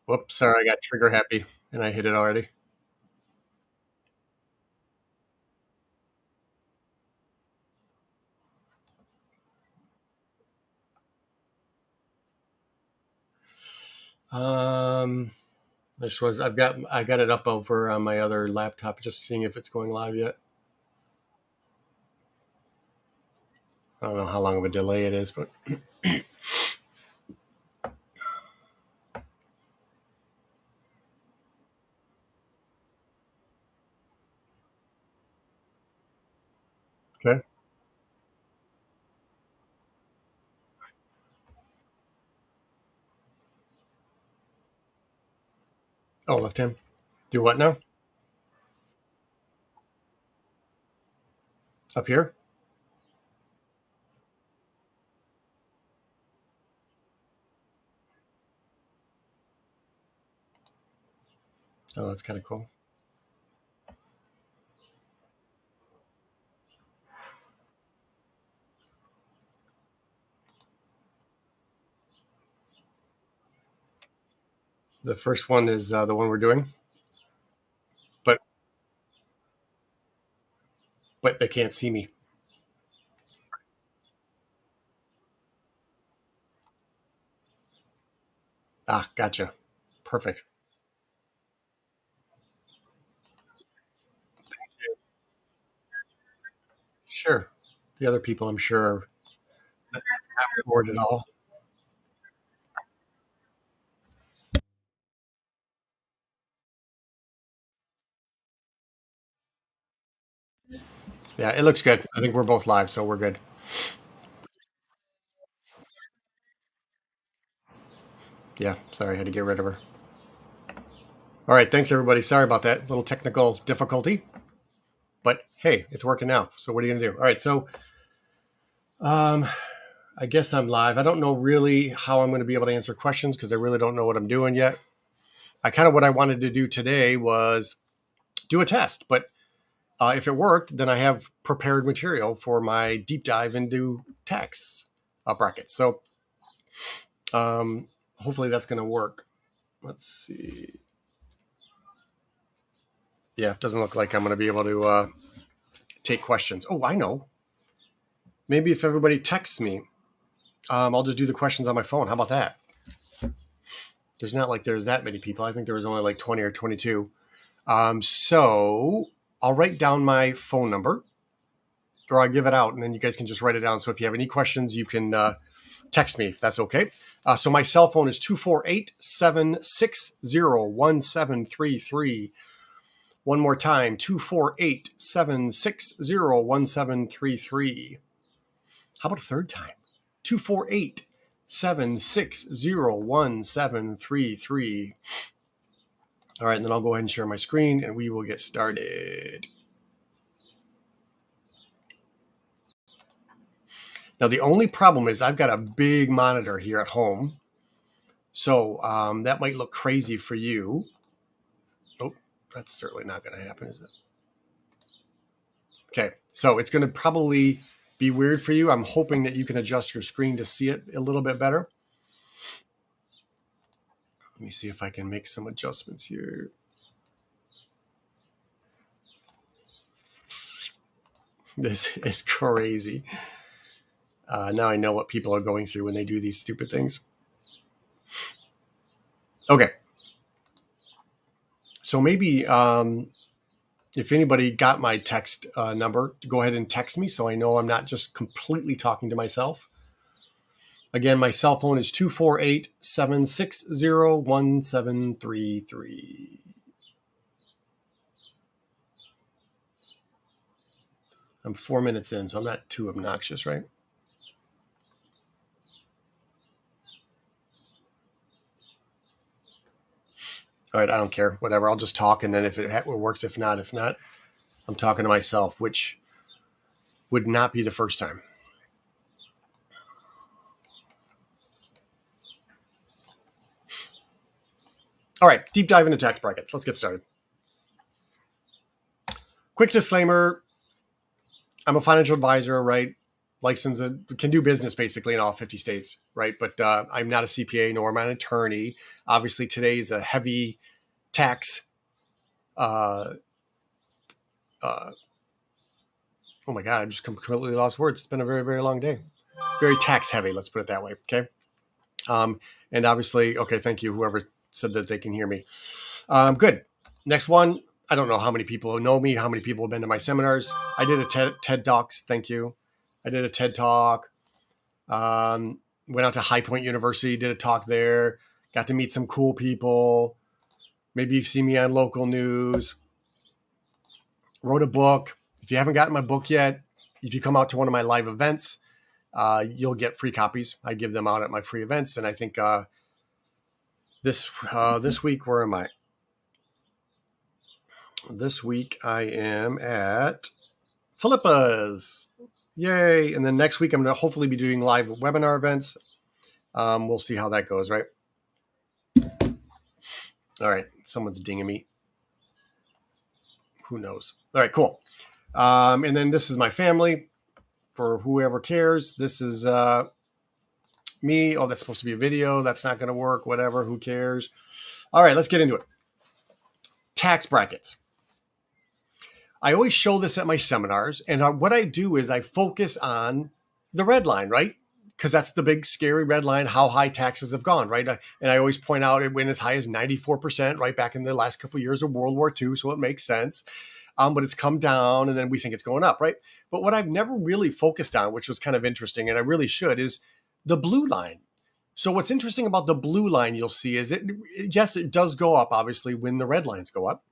Whoops, sorry, I got trigger happy and I hit it already. Um, I got it up over on my other laptop, just seeing if it's going live yet. I don't know how long of a delay it is, but okay. Oh, left hand. Do what now? Up here? Oh, that's kind of cool. The first one is the one we're doing, but they can't see me. Ah, gotcha. Perfect. Sure. The other people, I'm sure, are not bored at all. Yeah, it looks good. I think we're both live, so we're good. Yeah, sorry, I had to get rid of her. All right, thanks everybody. Sorry about that little technical difficulty, but hey, it's working now. So what are you gonna do? All right, so um, I guess I'm live. I don't know really how I'm going to be able to answer questions because I really don't know what I'm doing yet. What I wanted to do today was do a test, but if it worked, then I have prepared material for my deep dive into tax brackets. So hopefully that's going to work. Let's see. Yeah, it doesn't look like I'm going to be able to take questions. Oh, I know. Maybe if everybody texts me, I'll just do the questions on my phone. How about that? There's not like there's that many people. I think there was only like 20 or 22. So I'll write down my phone number, or I'll give it out, and then you guys can just write it down. So if you have any questions, you can text me if that's okay. So my cell phone is 248-760-1733. One more time, 248-760-1733. How about a third time? 248-760-1733. All right, and then I'll go ahead and share my screen and we will get started. Now, the only problem is I've got a big monitor here at home. So that might look crazy for you. Oh, that's certainly not going to happen, is it? Okay, so it's going to probably be weird for you. I'm hoping that you can adjust your screen to see it a little bit better. Let me see if I can make some adjustments here. This is crazy. Now I know what people are going through when they do these stupid things. Okay. So maybe if anybody got my text number, go ahead and text me so I know I'm not just completely talking to myself. Again, my cell phone is 248-760-1733. I'm 4 minutes in, so I'm not too obnoxious, right? All right, I don't care. Whatever. I'll just talk, and then if it works, if not, I'm talking to myself, which would not be the first time. All right, deep dive into tax brackets. Let's get started. Quick disclaimer. I'm a financial advisor, right? licensed, can do business basically in all 50 states, right? But I'm not a CPA, nor am I an attorney. Obviously, today is a heavy tax. Uh, oh my God, I just completely lost words. It's been a very, very long day. Very tax heavy, let's put it that way. Okay. And obviously, okay, thank you, whoever said that they can hear me. Good. Next one. I don't know how many people know me, how many people have been to my seminars. I did a TED Talks. Thank you. I did a TED Talk. Went out to High Point University, did a talk there. Got to meet some cool people. Maybe you've seen me on local news. Wrote a book. If you haven't gotten my book yet, if you come out to one of my live events, you'll get free copies. I give them out at my free events. And I think this week, where am I? This week I am at Philippa's. Yay. And then next week I'm going to hopefully be doing live webinar events. We'll see how that goes, right? All right. Someone's dinging me. Who knows? All right, cool. And then this is my family for whoever cares. This is me. Oh, that's supposed to be a video. That's not going to work. Whatever. Who cares? All right, let's get into it. Tax brackets. I always show this at my seminars. And what I do is I focus on the red line, right? Because that's the big scary red line, how high taxes have gone, right? And I always point out it went as high as 94%, right, back in the last couple of years of World War II, so it makes sense. But it's come down, and then we think it's going up, right? But what I've never really focused on, which was kind of interesting, and I really should, is the blue line. So what's interesting about the blue line you'll see is yes, it does go up, obviously, when the red lines go up.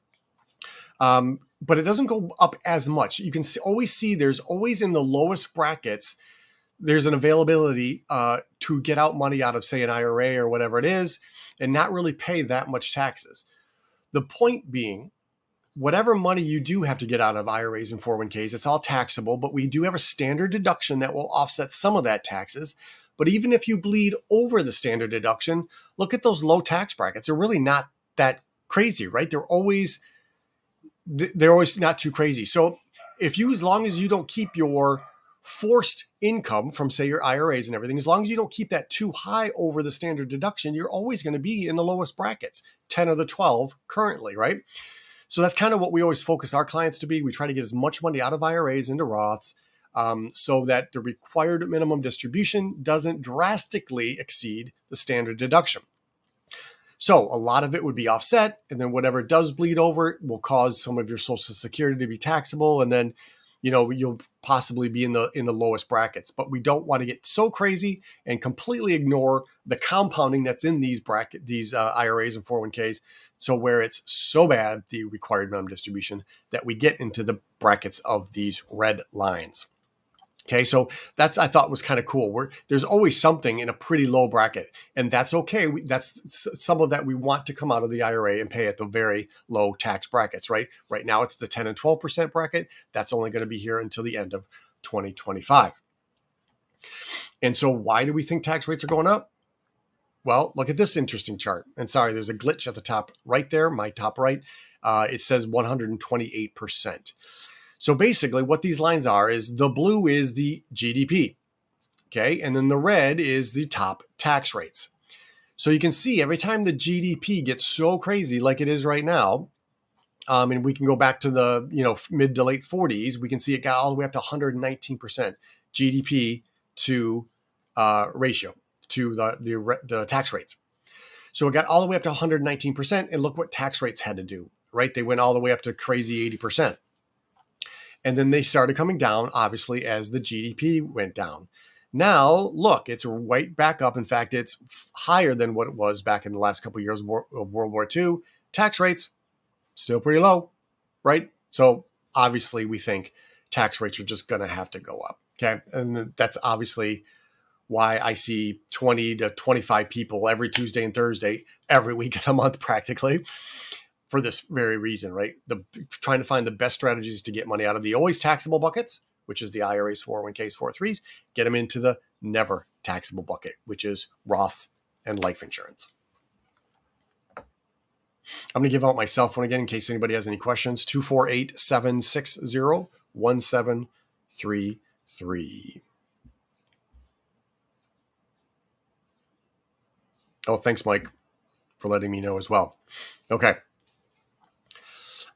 But it doesn't go up as much. You can always see there's always in the lowest brackets, there's an availability to get out money out of, say, an IRA or whatever it is, and not really pay that much taxes. The point being, whatever money you do have to get out of IRAs and 401ks, it's all taxable, but we do have a standard deduction that will offset some of that taxes. But even if you bleed over the standard deduction, look at those low tax brackets. They're really not that crazy, right? They're always not too crazy. So if you, as long as you don't keep your forced income from, say, your IRAs and everything, as long as you don't keep that too high over the standard deduction, you're always going to be in the lowest brackets, 10 of the 12 currently, right? So that's kind of what we always focus our clients to be. We try to get as much money out of IRAs into Roths so that the required minimum distribution doesn't drastically exceed the standard deduction. So a lot of it would be offset, and then whatever does bleed over will cause some of your Social Security to be taxable, and then you'll possibly be in the lowest brackets. But we don't want to get so crazy and completely ignore the compounding that's in these IRAs and 401ks. So where it's so bad, the required minimum distribution, that we get into the brackets of these red lines. Okay, so that's, I thought, was kind of cool. There's always something in a pretty low bracket, and that's okay. That's some of that we want to come out of the IRA and pay at the very low tax brackets, right? Right now it's the 10 and 12% bracket. That's only going to be here until the end of 2025. And so why do we think tax rates are going up? Well, look at this interesting chart. And sorry, there's a glitch at the top right there, my top right. It says 128%. So basically what these lines are is the blue is the GDP, okay? And then the red is the top tax rates. So you can see every time the GDP gets so crazy like it is right now, and we can go back to the mid to late 40s, we can see it got all the way up to 119% GDP to ratio to the tax rates. So it got all the way up to 119%, and look what tax rates had to do, right? They went all the way up to crazy 80%. And then they started coming down, obviously, as the GDP went down. Now, look, it's right back up. In fact, it's higher than what it was back in the last couple of years of World War II. Tax rates, still pretty low, right? So obviously, we think tax rates are just going to have to go up, okay? And that's obviously why I see 20 to 25 people every Tuesday and Thursday, every week of the month practically, for this very reason, right? Trying to find the best strategies to get money out of the always taxable buckets, which is the IRAs, 401ks, 403s, get them into the never taxable bucket, which is Roths and life insurance. I'm going to give out my cell phone again in case anybody has any questions. 248-760-1733. Oh, thanks, Mike, for letting me know as well. Okay.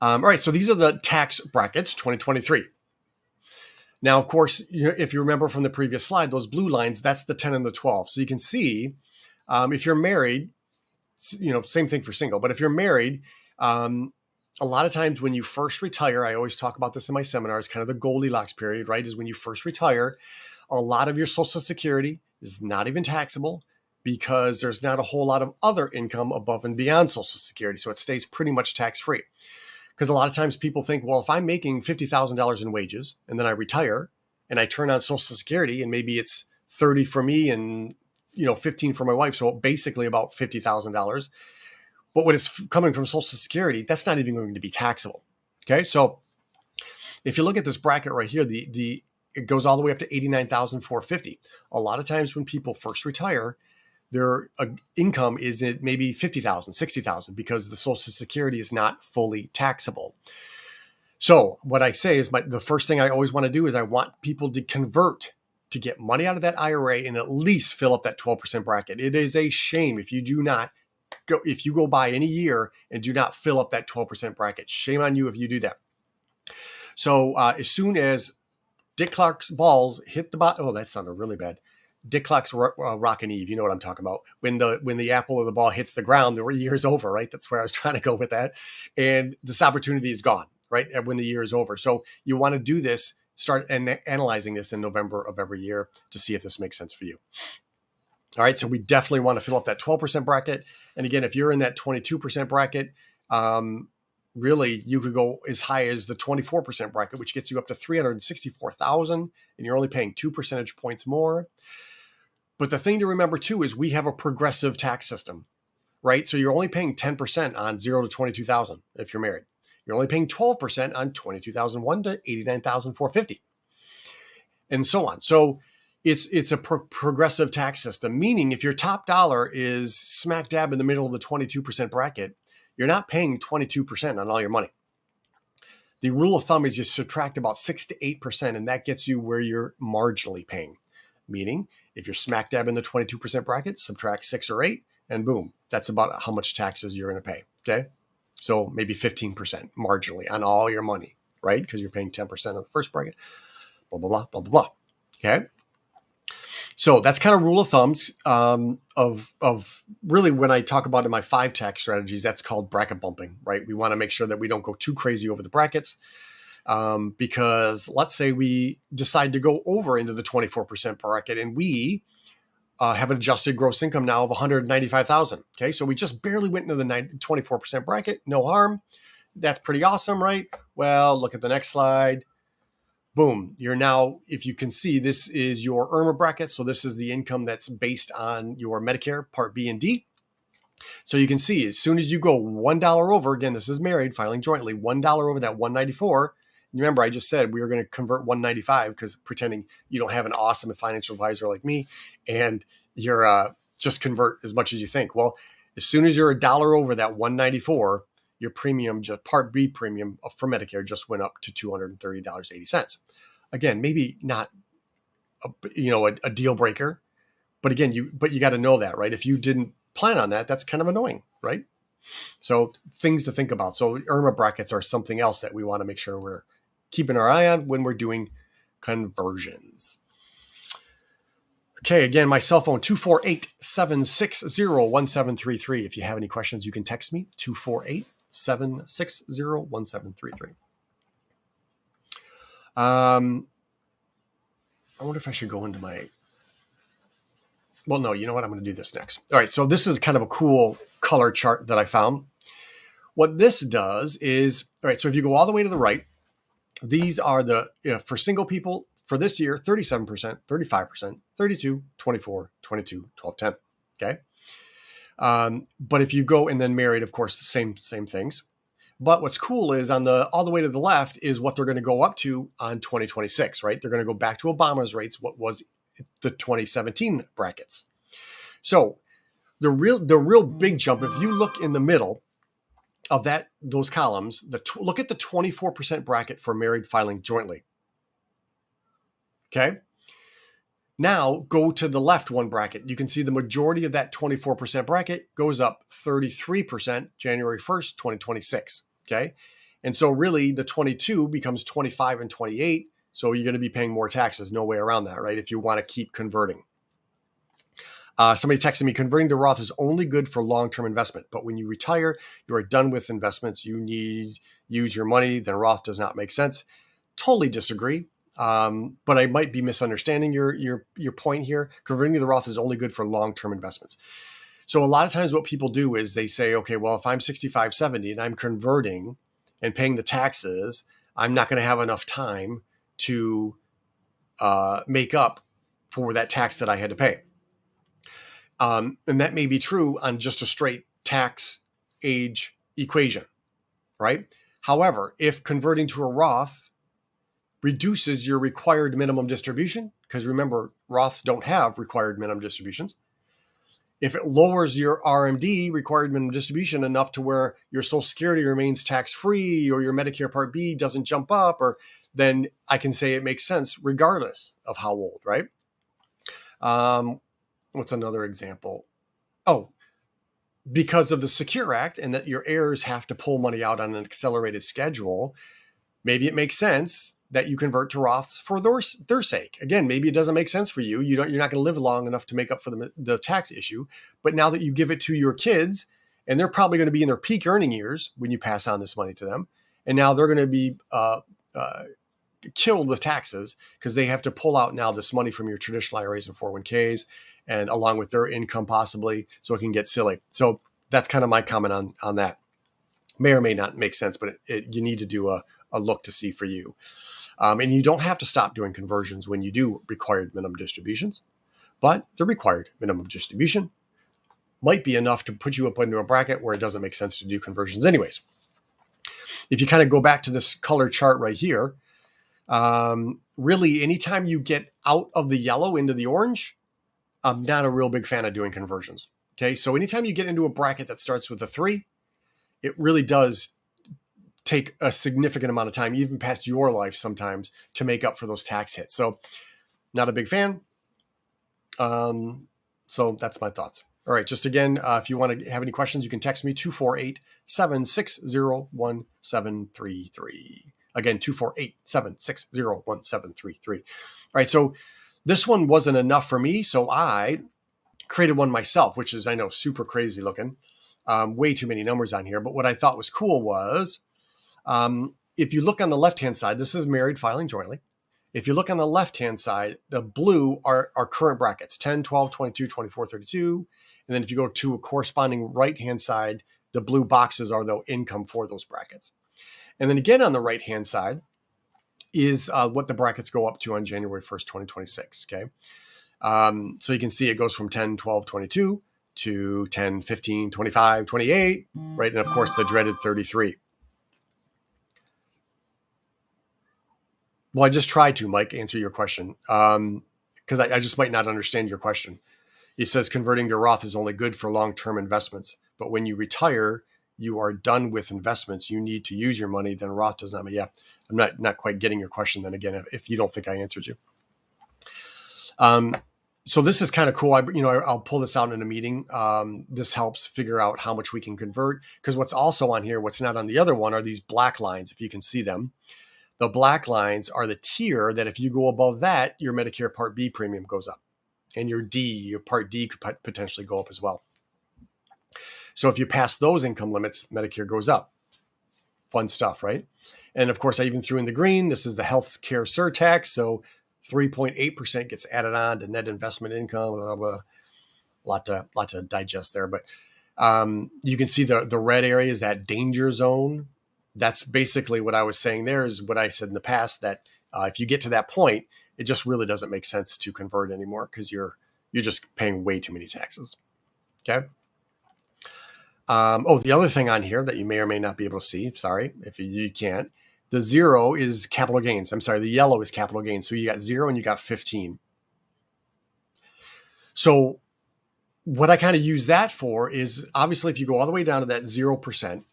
All right, so these are the tax brackets 2023. Now, of course, if you remember from the previous slide, those blue lines, that's the 10 and the 12. So you can see if you're married, same thing for single, but if you're married, a lot of times when you first retire, I always talk about this in my seminars, kind of the Goldilocks period, right? Is when you first retire, a lot of your Social Security is not even taxable because there's not a whole lot of other income above and beyond Social Security. So it stays pretty much tax-free. Because a lot of times people think, well, if I'm making $50,000 in wages and then I retire and I turn on Social Security and maybe it's 30 for me and 15 for my wife, so basically about $50,000. But what is coming from Social Security, that's not even going to be taxable. Okay, so if you look at this bracket right here, it goes all the way up to $89,450. A lot of times when people first retire, their income is at maybe $50,000, $60,000 because the Social Security is not fully taxable. So what I say is the first thing I always want to do is I want people to convert to get money out of that IRA and at least fill up that 12% bracket. It is a shame if you go by any year and do not fill up that 12% bracket. Shame on you if you do that. So as soon as Dick Clark's balls hit the bottom, that sounded really bad. Dick Clark's Rockin' Eve, you know what I'm talking about. When the apple of the ball hits the ground, the year's over, right? That's where I was trying to go with that. And this opportunity is gone, right? When the year is over. So you want to do this, start analyzing this in November of every year to see if this makes sense for you. All right, so we definitely want to fill up that 12% bracket. And again, if you're in that 22% bracket, really you could go as high as the 24% bracket, which gets you up to $364,000, and you're only paying 2 percentage points more. But the thing to remember too is we have a progressive tax system, right? So you're only paying 10% on 0 to 22,000 if you're married. You're only paying 12% on 22,001 to 89,450, and so on. So it's a progressive tax system, meaning if your top dollar is smack dab in the middle of the 22% bracket, you're not paying 22% on all your money. The rule of thumb is you subtract about 6 to 8%, and that gets you where you're marginally paying. Meaning, if you're smack dab in the 22% bracket, subtract 6 or 8, and boom, that's about how much taxes you're going to pay. Okay, so maybe 15% marginally on all your money, right? Because you're paying 10% of the first bracket. Blah blah blah blah blah blah. Okay. So that's kind of rule of thumbs of really when I talk about in my 5 tax strategies, that's called bracket bumping, right? We want to make sure that we don't go too crazy over the brackets because let's say we decide to go over into the 24% bracket and we have an adjusted gross income now of $195,000. Okay, so we just barely went into the 24% bracket, no harm. That's pretty awesome, right? Well, look at the next slide. Boom, you're now, if you can see, this is your IRMA bracket. So this is the income that's based on your Medicare Part B and D. So you can see as soon as you go $1 over, again, this is married, filing jointly, $1 over that 194. Remember, I just said we were going to convert 195 because pretending you don't have an awesome financial advisor like me and you're just convert as much as you think. Well, as soon as you're $1 over that 194, your premium, just Part B premium for Medicare just went up to $230.80. Again, maybe not a deal breaker, but again, you got to know that, right? If you didn't plan on that, that's kind of annoying, right? So things to think about. So IRMA brackets are something else that we want to make sure we're keeping our eye on when we're doing conversions. Okay, again, my cell phone, 248-760-1733. If you have any questions, you can text me, 248-760-1733. I wonder if I should go into my... Well, no, you know what? I'm going to do this next. All right, so this is kind of a cool color chart that I found. What this does is, all right, so if you go all the way to the right, these are for single people for this year, 37%, 35%, 32, 24, 22, 12, 10. Okay. But if you go and then married, of course, the same things. But what's cool is all the way to the left is what they're going to go up to on 2026, right? They're going to go back to Obama's rates, what was the 2017 brackets. So the real big jump, if you look in the middle of those columns, look at the 24% bracket for married filing jointly. Okay. Now go to the left one bracket. You can see the majority of that 24% bracket goes up 33% January 1st, 2026. Okay. And so really the 22 becomes 25 and 28. So you're going to be paying more taxes. No way around that, right? If you want to keep converting. Somebody texted me, converting to Roth is only good for long-term investment. But when you retire, you are done with investments. You need use your money. Then Roth does not make sense. Totally disagree. But I might be misunderstanding your point here. Converting to the Roth is only good for long-term investments. So a lot of times what people do is they say, okay, well, if I'm 65, 70 and I'm converting and paying the taxes, I'm not going to have enough time to make up for that tax that I had to pay. And that may be true on just a straight tax age equation, right? However, if converting to a Roth reduces your required minimum distribution, because remember, Roths don't have required minimum distributions. If it lowers your RMD, required minimum distribution, enough to where your Social Security remains tax-free or your Medicare Part B doesn't jump up, or then I can say it makes sense regardless of how old, right? What's another example? Oh, because of the Secure Act and that your heirs have to pull money out on an accelerated schedule, maybe it makes sense that you convert to Roths for their sake. Again, maybe it doesn't make sense for you. You're not going to live long enough to make up for the tax issue. But now that you give it to your kids, and they're probably going to be in their peak earning years when you pass on this money to them, and now they're going to be killed with taxes because they have to pull out now this money from your traditional IRAs and 401ks, and along with their income possibly, so it can get silly. So that's kind of my comment on that. May or may not make sense, but you need to do a look to see for you. And you don't have to stop doing conversions when you do required minimum distributions, but the required minimum distribution might be enough to put you up into a bracket where it doesn't make sense to do conversions anyways. If you kind of go back to this color chart right here, really anytime you get out of the yellow into the orange, I'm not a real big fan of doing conversions. Okay, so anytime you get into a bracket that starts with a 3, it really does take a significant amount of time, even past your life sometimes, to make up for those tax hits. So not a big fan. So that's my thoughts. All right, just again, if you want to have any questions, you can text me 248-760-1733. Again, 248-760-1733. All right, so this one wasn't enough for me, so I created one myself, which is, I know, super crazy looking. Way too many numbers on here. But what I thought was cool was, if you look on the left-hand side, this is married filing jointly. If you look on the left-hand side, the blue are current brackets, 10, 12, 22, 24, 32. And then if you go to a corresponding right-hand side, the blue boxes are the income for those brackets. And then again, on the right-hand side is what the brackets go up to on January 1st, 2026, okay? So you can see it goes from 10, 12, 22 to 10, 15, 25, 28, right? And of course, the dreaded 33. Well, I just tried to, Mike, answer your question because I just might not understand your question. It says converting to Roth is only good for long-term investments, but when you retire, you are done with investments. You need to use your money. Then Roth does not. Yeah, I'm not quite getting your question. Then again, if you don't think I answered you. So this is kind of cool. I'll pull this out in a meeting. This helps figure out how much we can convert, because what's also on here, what's not on the other one, are these black lines. If you can see them, the black lines are the tier that if you go above that, your Medicare Part B premium goes up, and your Part D could potentially go up as well. So if you pass those income limits, Medicare goes up. Fun stuff, right? And of course, I even threw in the green. This is the health care surtax. So 3.8% gets added on to net investment income. Blah, blah, blah. Lot to digest there. But you can see the red area is that danger zone. That's basically what I was saying there, is what I said in the past, that if you get to that point, it just really doesn't make sense to convert anymore because you're just paying way too many taxes. Okay. The other thing on here that you may or may not be able to see, sorry, if you can't, the 0 is capital gains. I'm sorry, the yellow is capital gains. So you got 0 and you got 15. So what I kind of use that for is, obviously, if you go all the way down to that 0%,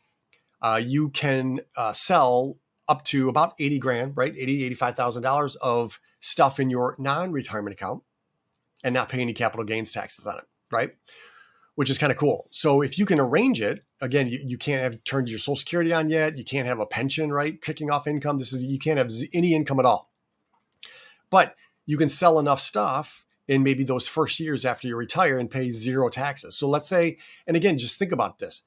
you can sell up to about 80 grand, right? $85,000 of stuff in your non-retirement account. and not pay any capital gains taxes on it, right? Which is kind of cool. So if you can arrange it, again, you can't have turned your Social Security on yet. You can't have a pension, right? Kicking off income. You can't have any income at all. But you can sell enough stuff in maybe those first years after you retire and pay zero taxes. So let's say, and again, just think about this,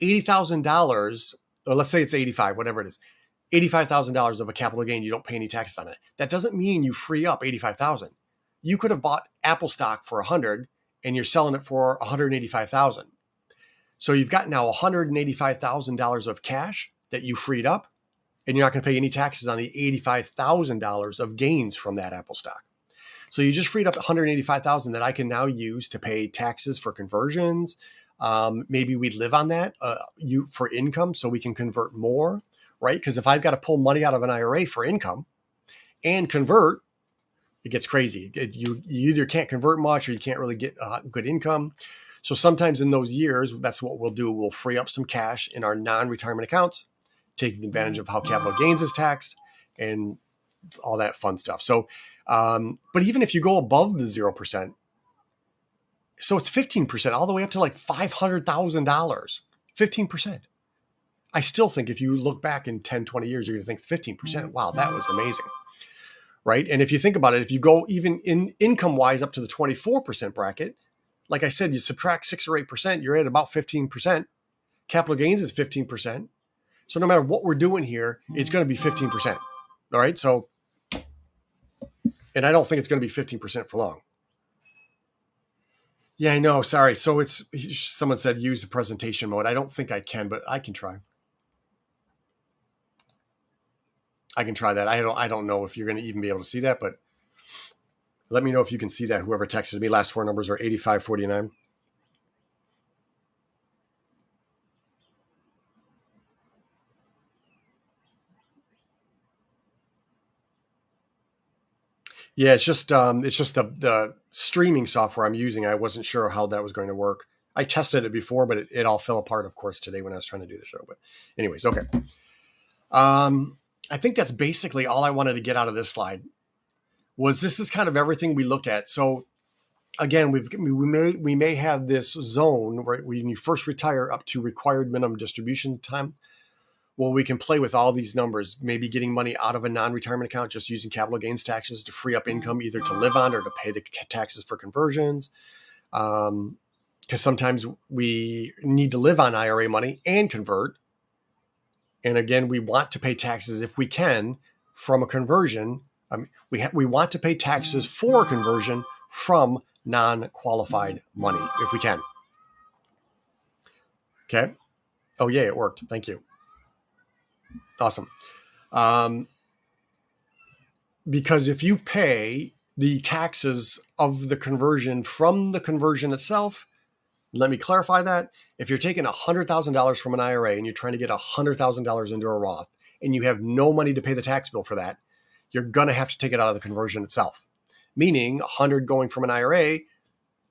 $80,000, or let's say it's 85, whatever it is, $85,000 of a capital gain, you don't pay any taxes on it. That doesn't mean you free up 85,000. You could have bought Apple stock for 100 and you're selling it for 185,000. So you've got now $185,000 of cash that you freed up, and you're not going to pay any taxes on the $85,000 of gains from that Apple stock. So you just freed up $185,000 that I can now use to pay taxes for conversions. Maybe we live on that for income, so we can convert more, right? Because if I've got to pull money out of an IRA for income and convert, it gets crazy. You either can't convert much or you can't really get good income. So sometimes in those years, that's what we'll do. We'll free up some cash in our non-retirement accounts, taking advantage of how capital gains is taxed and all that fun stuff. So, but even if you go above the 0%, so it's 15%, all the way up to like $500,000, 15%. I still think if you look back in 10, 20 years, you're going to think 15%. Wow, that was amazing. Right? And if you think about it, if you go even in income-wise up to the 24% bracket, like I said, you subtract 6 or 8%, you're at about 15%. Capital gains is 15%. So no matter what we're doing here, it's going to be 15%. All right? So, and I don't think it's going to be 15% for long. Yeah, I know. Sorry. So someone said use the presentation mode. I don't think I can, but I can try. I can try that. I don't know if you're going to even be able to see that, but let me know if you can see that. Whoever texted me, last 4 numbers are 8549. Yeah, it's just the streaming software I'm using. I wasn't sure how that was going to work. I tested it before, but it all fell apart, of course, today when I was trying to do the show. But anyways, okay. I think that's basically all I wanted to get out of this slide. This is kind of everything we look at. So again, we may have this zone where when you first retire up to required minimum distribution time. Well, we can play with all these numbers, maybe getting money out of a non-retirement account, just using capital gains taxes to free up income either to live on or to pay the taxes for conversions. Because sometimes we need to live on IRA money and convert. And again, we want to pay taxes if we can from a conversion. We want to pay taxes for conversion from non-qualified money if we can. Okay. Oh, yeah, it worked. Thank you. Awesome. Because if you pay the taxes of the conversion from the conversion itself, let me clarify that. If you're taking $100,000 from an IRA and you're trying to get $100,000 into a Roth and you have no money to pay the tax bill for that, you're going to have to take it out of the conversion itself. Meaning 100 going from an IRA,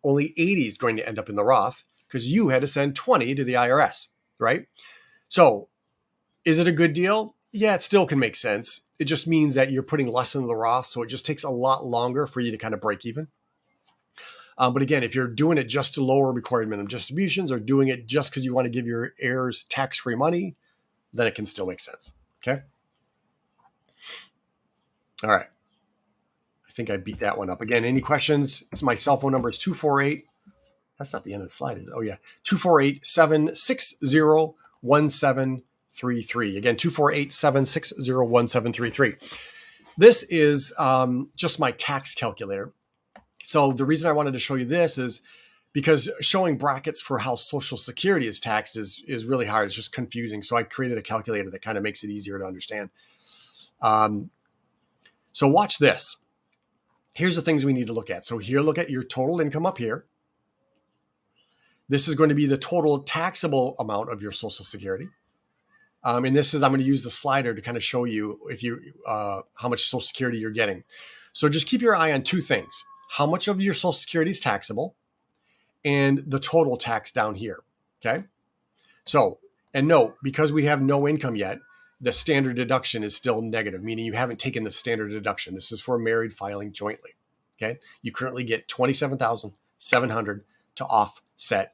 only 80 is going to end up in the Roth because you had to send 20 to the IRS, right? So is it a good deal? Yeah, it still can make sense. It just means that you're putting less into the Roth, so it just takes a lot longer for you to kind of break even. But again, if you're doing it just to lower required minimum distributions or doing it just because you want to give your heirs tax-free money, then it can still make sense. Okay. All right. I think I beat that one up. Again, any questions? It's my cell phone number is 248. That's not the end of the slide, is it? Oh, yeah. 248-760-1733. Again, 248-760-1733. This is just my tax calculator. So the reason I wanted to show you this is because showing brackets for how Social Security is taxed is really hard. It's just confusing. So I created a calculator that kind of makes it easier to understand. So watch this. Here's the things we need to look at. So here, look at your total income up here. This is going to be the total taxable amount of your Social Security. And this is, I'm going to use the slider to kind of show you if you how much Social Security you're getting. So just keep your eye on 2 things. How much of your Social Security is taxable and the total tax down here, okay? So, and note, because we have no income yet, the standard deduction is still negative, meaning you haven't taken the standard deduction. This is for married filing jointly, Okay. You currently get $27,700 to offset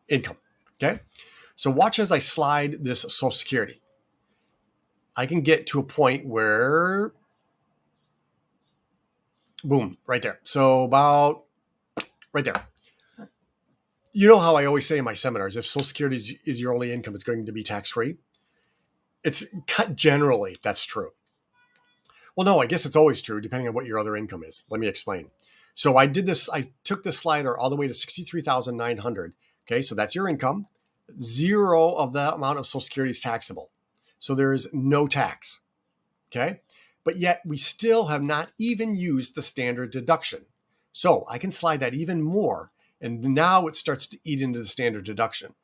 income. Okay. So watch as I slide this Social Security. I can get to a point where, boom, right there. So about right there. You know how I always say in my seminars, if Social Security is your only income, it's going to be tax-free. It's generally, that's true. Well, no, I guess it's always true, depending on what your other income is. Let me explain. So I did this, I took this slider all the way to 63,900. Okay, so that's your income. Zero of that amount of Social Security is taxable. So there is no tax. Okay, but yet we still have not even used the standard deduction. So I can slide that even more, and now it starts to eat into the standard deduction.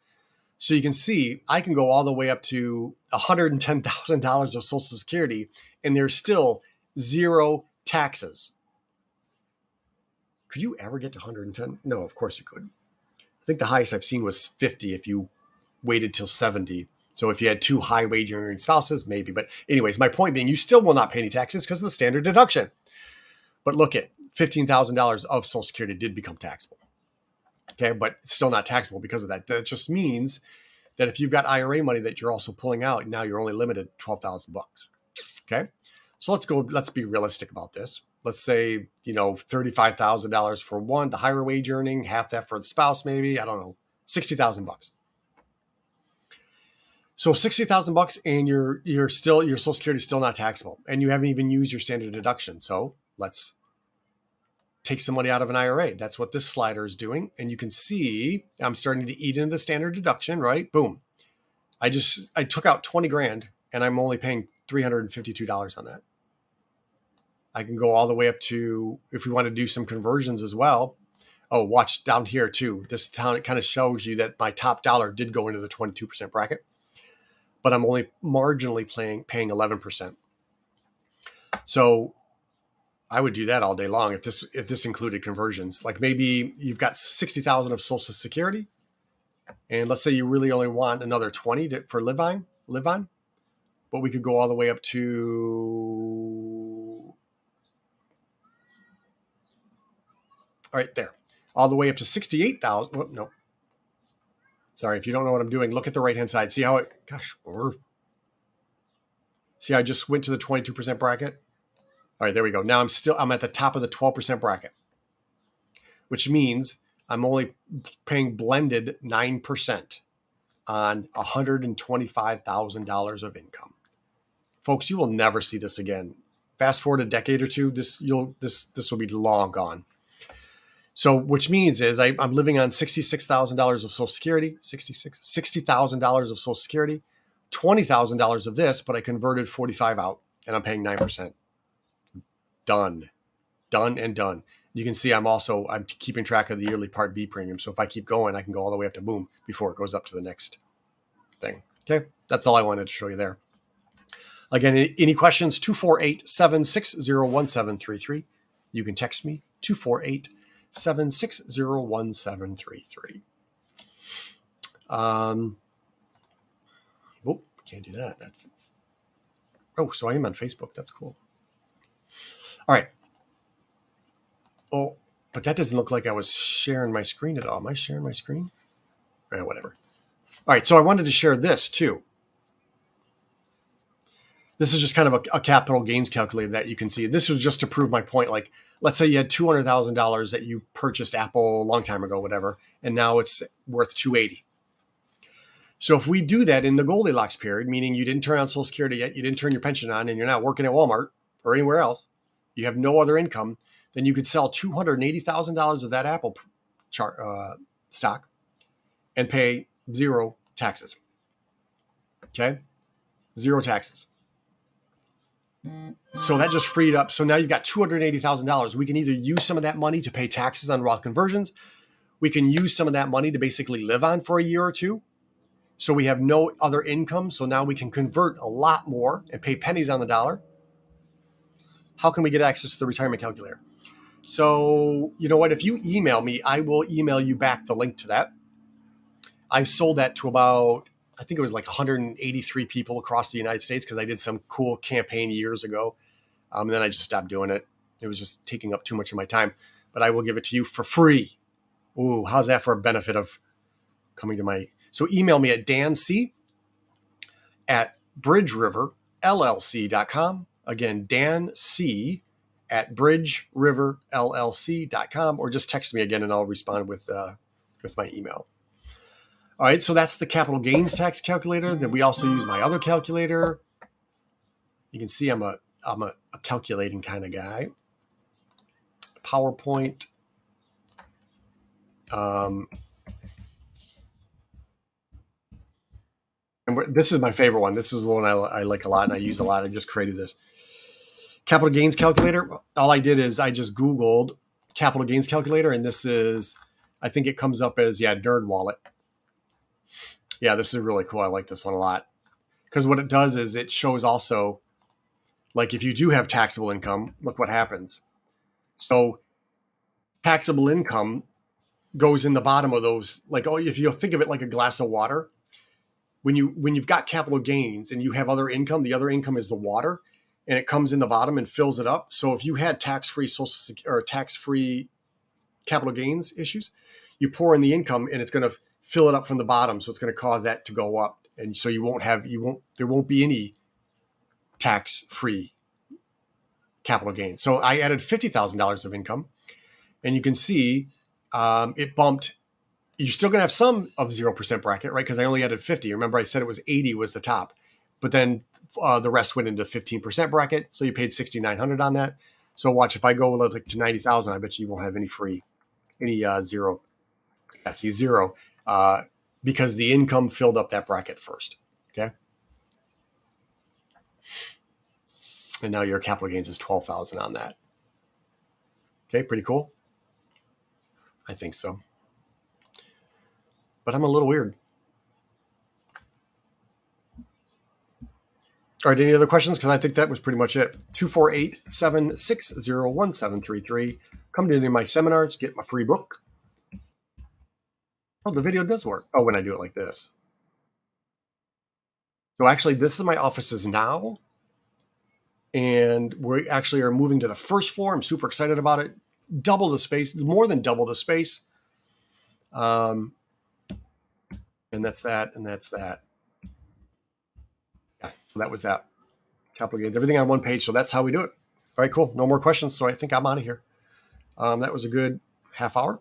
So you can see I can go all the way up to $110,000 of Social Security, and there's still zero taxes. Could you ever get to 110? No, of course you could. I think the highest I've seen was 50 if you waited till 70. So if you had two high wage earning spouses, maybe. But anyways, my point being, you still will not pay any taxes because of the standard deduction. But look at $15,000 of Social Security did become taxable. Okay, but it's still not taxable because of that. That just means that if you've got IRA money that you're also pulling out, now you're only limited to $12,000. Okay, so let's be realistic about this. Let's say, $35,000 for one, the higher wage earning, half that for the spouse, maybe, I don't know, $60,000. So $60,000 and your Social Security is still not taxable, and you haven't even used your standard deduction. So let's take some money out of an IRA. That's what this slider is doing. And you can see I'm starting to eat into the standard deduction, right? Boom. I took out 20 grand and I'm only paying $352 on that. I can go all the way up to, if we want to do some conversions as well. Oh, watch down here too. This kind of shows you that my top dollar did go into the 22% bracket, but I'm only marginally paying 11%. So I would do that all day long if this included conversions. Like maybe you've got 60,000 of Social Security, and let's say you really only want another 20 for live on, but we could go all the way up to, all right, there, all the way up to 68,000. Oh, no, sorry, if you don't know what I'm doing, look at the right hand side. See how it, see, I just went to the 22% bracket. All right, there we go. Now I'm at the top of the 12% bracket, which means I'm only paying blended 9% on $125,000 of income. Folks, you will never see this again. Fast forward a decade or two, this will be long gone. So, which means is I'm living on $66,000 of Social Security, $60,000 of Social Security, $20,000 of this, but I converted 45 out, and I'm paying 9%. Done and done. You can see I'm keeping track of the yearly Part B premium. So if I keep going, I can go all the way up to boom before it goes up to the next thing. Okay, that's all I wanted to show you there. Again, any questions? 248-760-1733. You can text me 248-760-1733. Oh, can't do that. So I am on Facebook. That's cool. All right. Oh, but that doesn't look like I was sharing my screen at all. Am I sharing my screen? Whatever. All right. So I wanted to share this too. This is just kind of a capital gains calculator that you can see. This was just to prove my point. Like, let's say you had $200,000 that you purchased Apple a long time ago, whatever, and now it's worth $280,000. So if we do that in the Goldilocks period, meaning you didn't turn on Social Security yet, you didn't turn your pension on, and you're not working at Walmart or anywhere else, you have no other income, then you could sell $280,000 of that Apple stock and pay zero taxes. Okay? Zero taxes. So that just freed up. So now you've got $280,000. We can either use some of that money to pay taxes on Roth conversions. We can use some of that money to basically live on for a year or two. So we have no other income. So now we can convert a lot more and pay pennies on the dollar. How can we get access to the retirement calculator? So you know what? If you email me, I will email you back the link to that. I've sold that to about, I think it was like 183 people across the United States because I did some cool campaign years ago. And then I just stopped doing it. It was just taking up too much of my time, but I will give it to you for free. Ooh, how's that for a benefit of coming to my... So email me at danc@bridgeriverllc.com. Again, danc@bridgeriverllc.com, or just text me again and I'll respond with my email. All right, so that's the capital gains tax calculator. Then we also use my other calculator. You can see I'm a calculating kind of guy. PowerPoint. And this is my favorite one. This is the one I like a lot and I use a lot. I just created this capital gains calculator. All I did is I just Googled capital gains calculator, and this is, I think it comes up as, NerdWallet. Yeah, this is really cool. I like this one a lot because what it does is it shows also, like if you do have taxable income, look what happens. So taxable income goes in the bottom of those, like, oh, if you think of it like a glass of water, when you've got capital gains and you have other income, the other income is the water, and it comes in the bottom and fills it up. So if you had tax-free social security or tax-free capital gains issues, you pour in the income and it's going to fill it up from the bottom. So it's going to cause that to go up. And so there won't be any tax-free capital gains. So I added $50,000 of income, and you can see it bumped. You're still going to have some of 0% bracket, right? Because I only added 50. Remember, I said it was 80 was the top, but then the rest went into 15% bracket. So you paid $6,900 on that. So watch, if I go like to 90,000, I bet you won't have any zero. That's zero because the income filled up that bracket first. Okay. And now your capital gains is 12,000 on that. Okay. Pretty cool. I think so. But I'm a little weird. All right, any other questions? Because I think that was pretty much it. 248-760-1733. Come to any of my seminars, get my free book. Oh, the video does work. Oh, when I do it like this. So actually, this is my offices now. And we actually are moving to the first floor. I'm super excited about it. Double the space, more than double the space. And that's that, and that's that. Yeah, so that was that. Capital gains, everything on one page. So that's how we do it. All right, cool. No more questions. So I think I'm out of here. That was a good half hour.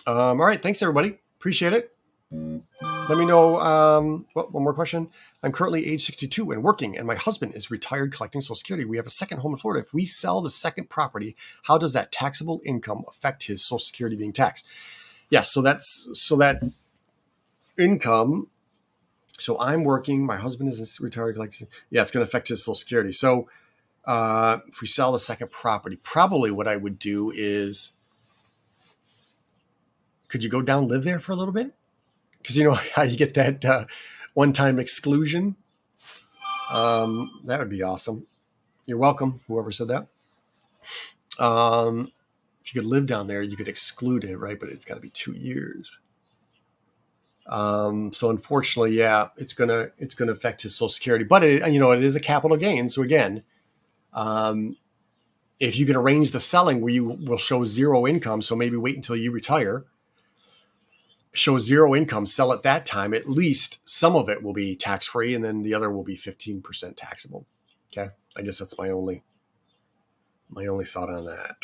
All right, thanks everybody. Appreciate it. Let me know. One more question. I'm currently age 62 and working, and my husband is retired collecting Social Security. We have a second home in Florida. If we sell the second property, how does that taxable income affect his Social Security being taxed? Yes, so that income. So I'm working. My husband is retired collecting. Yeah, it's going to affect his Social Security. So if we sell the second property, probably what I would do is, could you go down, live there for a little bit? Because you know how you get that one-time exclusion. That would be awesome. You're welcome, whoever said that. If you could live down there, you could exclude it, right? But it's got to be 2 years. So unfortunately, yeah, it's gonna affect his Social Security. But it is a capital gain. So again, if you can arrange the selling where you will show zero income, so maybe wait until you retire, show zero income, sell at that time, at least some of it will be tax-free, and then the other will be 15% taxable. Okay. I guess that's my only thought on that.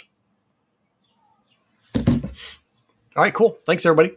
All right, cool. Thanks everybody.